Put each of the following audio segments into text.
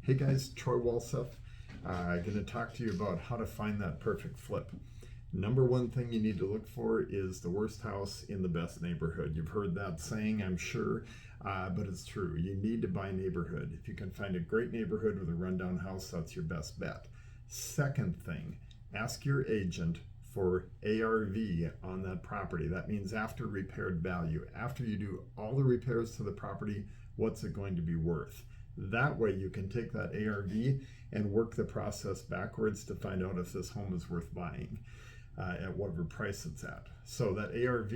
Hey guys, Troy Walseth. I'm going to talk to you about how to find that perfect flip. Number one thing you need to look for is the worst house in the best neighborhood. You've heard that saying, I'm sure, but it's true. You need to buy neighborhood. If you can find a great neighborhood with a rundown house, that's your best bet. Second thing, ask your agent for ARV on that property. That means after repaired value. After you do all the repairs to the property, what's it going to be worth? That way you can take that ARV and work the process backwards to find out if this home is worth buying at whatever price it's at. So that ARV,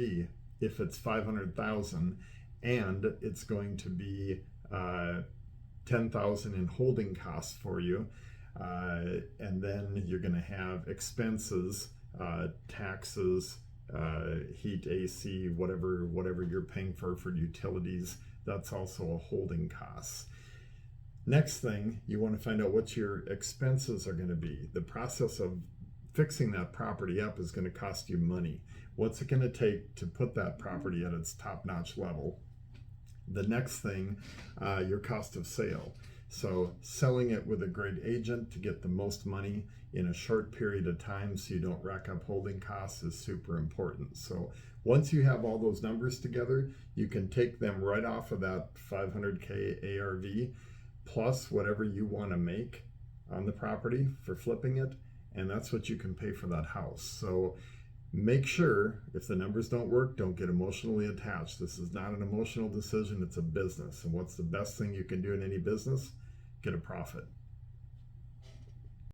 if it's $500,000 and it's going to be $10,000 in holding costs for you, and then you're going to have expenses, taxes, heat, AC, whatever you're paying for utilities. That's also a holding cost. Next thing, you want to find out what your expenses are going to be. The process of fixing that property up is going to cost you money. What's it going to take to put that property at its top-notch level? The next thing, your cost of sale. So selling it with a great agent to get the most money in a short period of time so you don't rack up holding costs is super important. So once you have all those numbers together, you can take them right off of that $500K ARV plus whatever you want to make on the property for flipping it, and that's what you can pay for that house. So make sure if the numbers don't work, don't get emotionally attached. This is not an emotional decision, it's a business. And what's the best thing you can do in any business? Get a profit.